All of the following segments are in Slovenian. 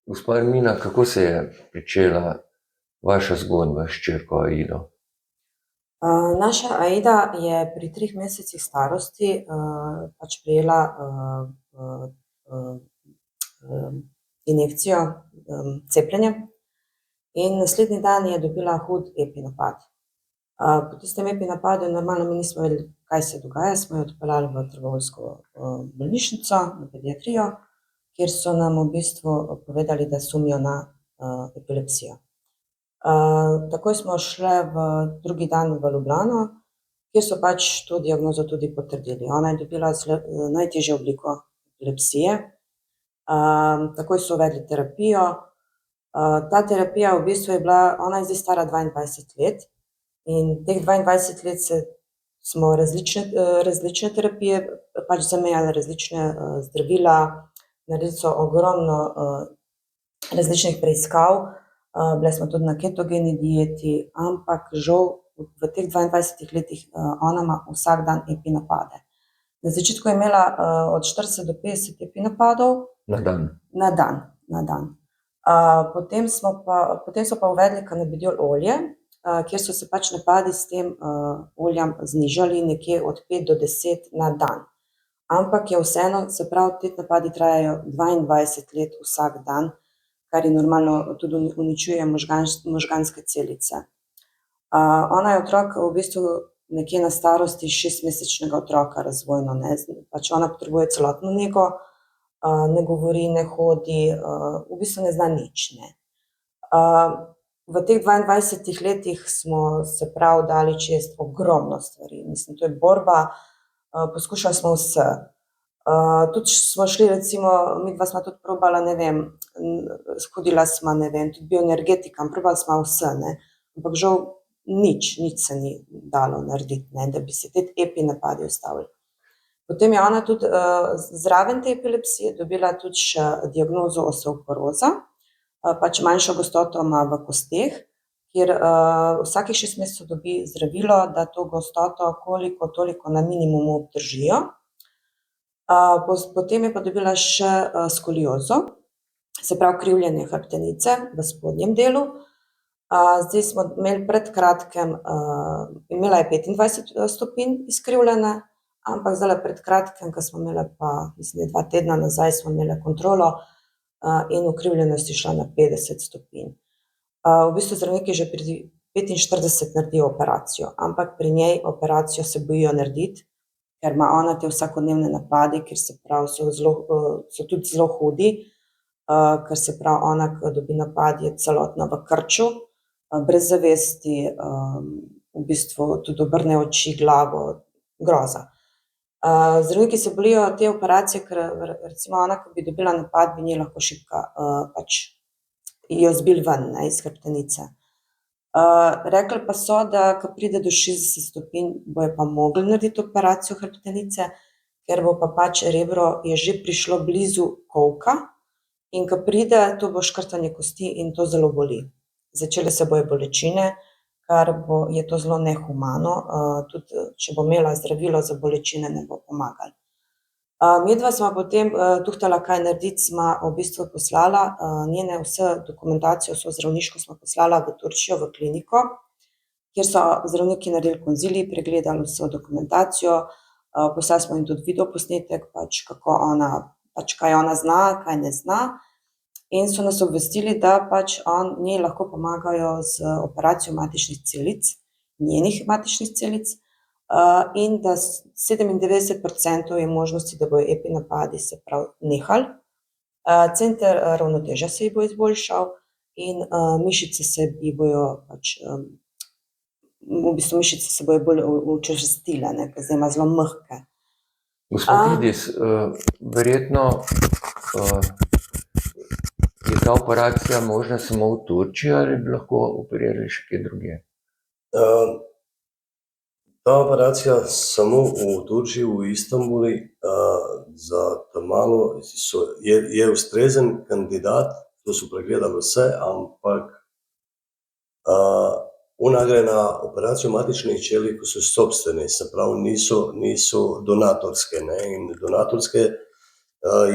Gospa Ermina, kako se je pričela vaša zgodba s hčerko Aido? Naša Aida je pri 3 mesecih starosti pač prejela injekcijo, cepljenje in naslednji dan je dobila hud epinapad. Po tistem epinapadu normalno mi nismo vedeli, kaj se dogaja, smo jo odpeljali v trboveljsko bolnišnico, na pediatrijo, kjer so nam v bistvu povedali, da sumijo na epilepsijo. Takoj smo šle drugi dan v Ljubljano, kjer so pač to diagnozo tudi potrdili. Ona je dobila najtežjo obliko epilepsije. Takoj so uvedli terapijo. Ta terapija v bistvu je bila, ona je zdaj stara 22 let in teh 22 let smo različne terapije pač zamejali, različne zdravila, naredili so ogromno različnih preiskav. Bile smo tudi na ketogeni dieti, ampak žal v teh 22 letih ona ima vsak dan epinapade. Na začetku je imela od 40 do 50 epinapadov. Na dan? Na dan. Potem so pa uvedli kanabidiol olje, kjer so se pač napadi s tem oljem znižali nekje od 5 do 10 na dan. Ampak je vseeno, se pravi, ti napadi trajajo 22 let vsak dan, kar je normalno tudi uničuje možganske celice. Ona je otrok v bistvu nekje na starosti 6-mesečnega otroka razvojno, ne, pač ona potrebuje celotno nego, ne govori, ne hodi, v bistvu ne zna nič, ne. V teh 22 letih smo, se pravi, dali čez ogromno stvari, mislim, to je borba, poskušali smo vse. Tudi smo šli recimo, midva sva tudi probala, ne vem, hodila sva, ne vem, tudi bioenergetikam, probali sva vse, ne, ampak žal nič se ni dalo narediti, ne, da bi se ti epinapadi ustavili. Potem je ona tudi zraven te epilepsije dobila tudi še diagnozo osteoporoza, pač manjšo gostoto ima v kosteh, kjer vsakih 6 mesecev dobi zdravilo, da to gostoto koliko toliko na minimumu obdržijo. Potem je pa dobila še skoliozo, se pravi krivljenje hrbtenice v spodnjem delu. Zdaj smo imeli pred kratkim, imela je 25 stopinj izkrivljene, ampak zdajle pred kratkim, ko smo imeli pa, mislim, da 2 tedna nazaj smo imeli kontrolo in ukrivljenost je šla na 50 stopinj. V bistvu zdravniki že pri 45 naredijo operacijo, ampak pri njej operacijo se bojijo narediti, ker ima ona te vsakodnevne napade, ker se pravi, so tudi zelo hudi, ker se pravi, ona, ko dobi napad, je celotna v krču, brez zavesti, v bistvu tudi obrne oči, glavo, groza. Zdravniki se bojijo te operacije, ker recimo ona, ko bi dobila napad, bi njej lahko šibka pač jo zbil ven, ne, iz hrbtenice. Rekli pa so, da ko pride do 60 stopinj, bojo pa mogli narediti operacijo hrbtenice, ker bo pa pač rebro je že prišlo blizu kolka in ko pride, to bo škrtanje kosti in to zelo boli. Začele se bojo bolečine, kar je to zelo nehumano, tudi če bo imela zdravilo za bolečine, ne bo pomagalo. Midva sva potem tuhtala, kaj narediti, sva v bistvu poslala njene vse dokumentacijo, vso zdravniško sva poslala v Turčijo, v kliniko, kjer so zdravniki naredili konzilij, pregledali vso dokumentacijo, poslali smo jim tudi videoposnetek, pač kako ona, pač kaj ona zna, kaj ne zna, in so nas obvestili, da pač njej lahko pomagajo z operacijo matičnih celic, njenih matičnih celic, in da 97% je možnosti, da bojo epinapadi, se pravi, nehali. Center ravnotežja se ji bo izboljšal in mišice se ji bojo pač, v bistvu mišice se bojo bolj učvrstile, ne, ker zdaj ima zelo mehke. Gospod Idis, verjetno je ta operacija možna samo v Turčiji ali bi lahko operirali še kje drugje? Ta operacija samo v Turčiji, v Istanbulu, za ta-malo je ustrezen kandidat, to so pregledali vse, ampak ona gre na operacijo matičnih čeli, ko so sobstvene, se pravi, niso donatorske, ne, in donatorske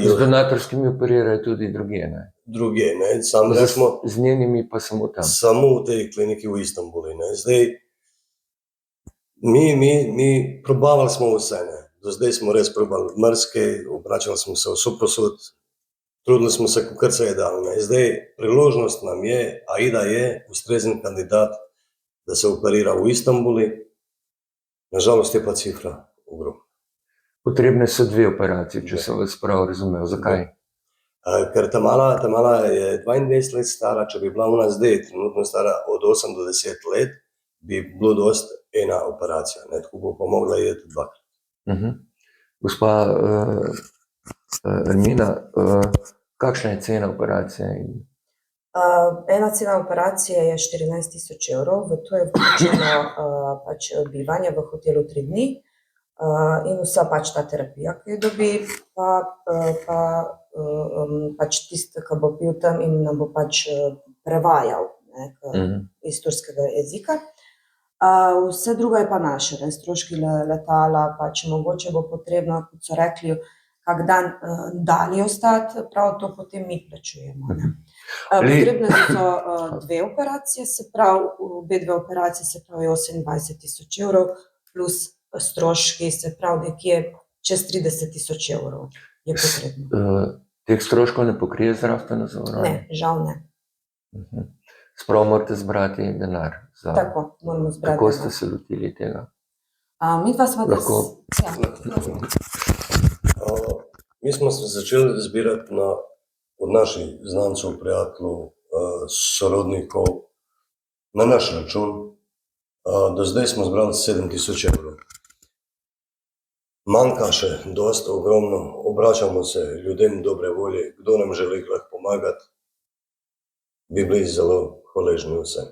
Z donatorskimi operirajo tudi druge, ne? druge, ne, sam recimo Z njenimi pa samo tam. samo v tej kliniki v Istanbulu, ne. Zdaj, mi probavali smo vse, ne. Do zdaj smo res probali marsikaj, obračali smo se vsepovsod, trudili smo se, kakor se je dalo, ne. Zdaj, priložnost nam je, Aida je ustrezen kandidat, da se operira v Istanbulu, na žalost je pa cifra ogromna. Potrebne so 2 operacije, če sem vas prav razumel. Zakaj? Ker ta mala je 22 let stara, če bi bila ona zdaj trenutno stara od 8 do 10 let, bi bilo dosti ena operacija, ne, tako bo pa mogla iti 2. Gospa Ermina, kakšna je cena operacije? Ena cena operacije je 14.000 evrov, v to je vključeno pač bivanje v hotelu 3 dni in vsa pač ta terapija, ki jo dobi, pač tisti, ki bo bil tam in nam bo pač prevajal, ne, iz turškega jezika. Vse drugo je pa naše, ne, stroški letala, pač mogoče bo potrebno, kot so rekli, kak dan dalje ostati, prav to potem mi plačujemo, ne. Potrebne so 2 operacije, se pravi, obe 2 operacije, se pravi 28.000 evrov, plus stroški, se pravi nekje čez 30.000 evrov je potrebno. Teh stroškov ne pokrije zdravstveno zavarovanje? Ne, žal ne. Sprav morate zbrati denar. Tako, moramo zbrati Kako denar. ste se lotili tega? Midva sva Lahko. Mi smo se začeli zbirati od naših znancev, prijateljev, sorodnikov na naš račun. Do zdaj smo zbrali 7.000 evrov. Manjka še dosti, ogromno, obračamo se ljudem dobre volje, kdo nam želi lahko pomagati, bi bili zelo hvaležni vsem.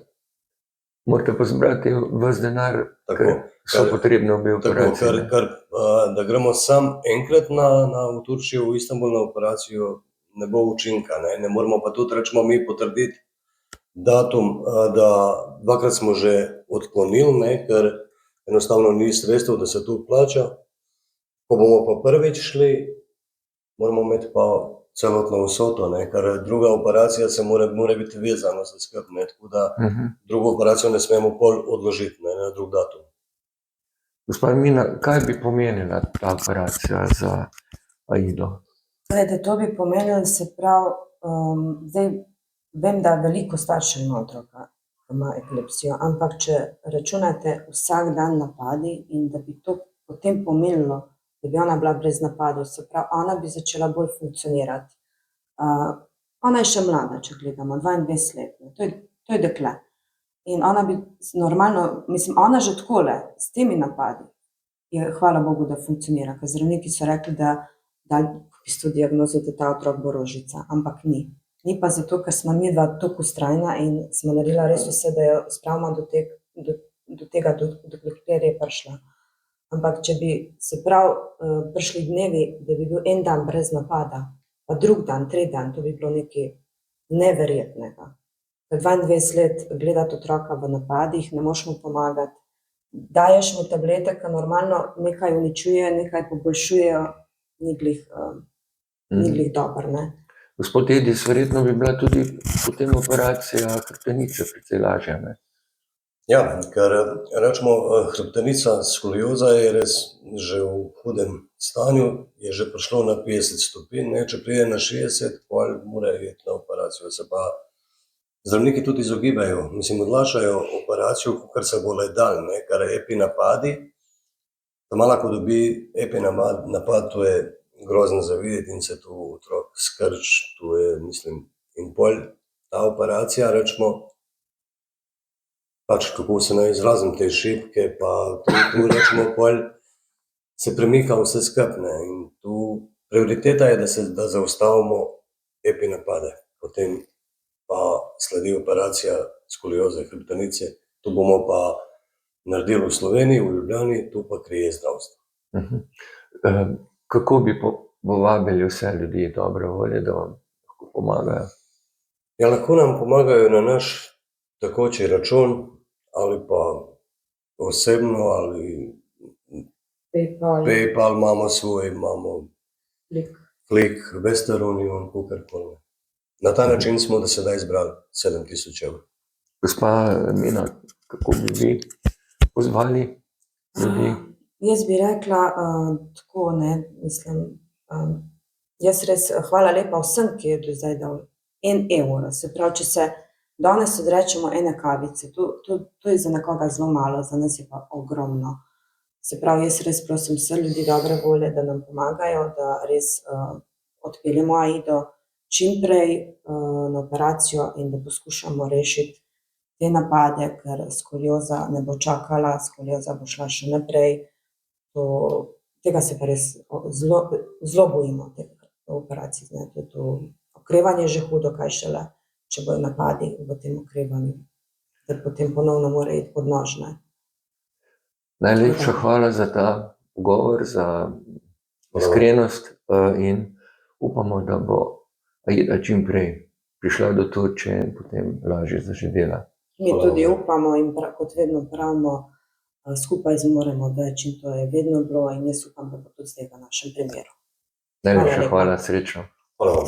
Morate pa zbrati ves denar, ker so potrebne obe operaciji. Da gremo sam enkrat v Turčijo, v Istanbul na operacijo, ne bo učinka, ne moramo pa tudi, rečemo, mi potrditi datum, da 2-krat smo že odklonili, ne, ker enostavno ni sredstev, da se tu plača. Ko bomo pa prvič šli, moramo imeti pa celotno vsoto, ne, ker druga operacija se mora biti vezana za skrb, ne, tako da drugo operacijo ne smemo pol odložiti, ne, na drug datum. Gospa Ermina, kaj bi pomenila ta operacija za Aido? Glede, to bi pomenilo, se pravi, zdaj vem, da veliko staršev ima otroka, ki ima epilepsijo, ampak če računate vsak dan napadi in da bi to potem pomenilo, da bi ona bila brez napadov, se pravi, ona bi začela bolj funkcionirati. Ona je še mlada, če gledamo, 22 let, to je dekle. In ona bi normalno, mislim, ona že takole, s temi napadi, je hvala Bogu, da funkcionira, ker zdravniki so rekli, da v bistvu diagnozo, da ta otrok bo rožica, ampak ni. Ni pa zato, ker smo midva toliko vztrajna in smo naredila res vse, da jo spravimo do tega, do kjer je prišla. Ampak če bi, se pravi, prišli dnevi, da bi bil en dan brez napada, pa drug dan, tretji dan, to bi bilo nekaj neverjetnega. 22 let gledati otroka v napadih, ne moreš mu pomagati, daješ mu tablete, ki normalno nekaj uničuje, nekaj poboljšujejo, ni glih dobro, ne. Gospod Edis, verjetno bi bila tudi potem operacija hrbtenice precej lažja, ne? Ja, ker rečemo, hrbtenica, skolioza je res že v hudem stanju, je že prišlo na 50 stopinj, ne, če pride na 60, pol mora iti na operacijo, se pa zdravniki tudi izogibajo, mislim, odlašajo operacijo, kakor se bo le dalo, ne, ker epinapadi, ta-mala, ko dobi epinapad, to je grozno za videti in se tu otrok skrč, to je, mislim, in pol ta operacija, rečemo, pač kako se naj izrazim, te šibke, pa tu rečemo, pol se premika vse skupaj, ne, in tu prioriteta je, da zaustavimo epinapade, potem pa sledi operacija skolioze hrbtenice, to bomo pa naredili v Sloveniji, v Ljubljani, tu pa krije zdravstvo. Kako bi povabili vse ljudi dobre volje, da vam lahko pomagajo? Ja, lahko nam pomagajo na naš tekoči račun, ali pa osebno, ali PayPal imamo svoj, imamo Flick, Western Union, kakorkoli. Na ta način smo do sedaj zbrali 7.000 evrov. Gospa Mina, kako bi vi pozvali ljudi? Jaz bi rekla tako, ne, mislim, jaz res hvala lepa vsem, ki je do zdaj dal 1 evro. Se pravi, če se danes odrečemo ene kavice, to je za nekoga zelo malo, za nas je pa ogromno. Se pravi, jaz res prosim vse ljudi dobre volje, da nam pomagajo, da res odpeljemo Aido čim prej na operacijo in da poskušamo rešiti te napade, ker skolioza ne bo čakala, skolioza bo šla še naprej. Tega se pa res zelo bojimo, teh operacij. Okrevanje je že hudo, kaj šele, če bojo napadi v tem okrevanju, ker potem ponovno mora iti pod nož, ne. Najlepša hvala za ta pogovor, za iskrenost in upamo, da bo Aida čim prej prišla do Turčije in potem lažje zaživela. Mi tudi upamo in kot vedno pravimo, skupaj zmoremo več in to je vedno bilo in jaz upam, da bo tudi zdaj v našem primeru. Najlepša lepa. hvala, srečno. Hvala vam.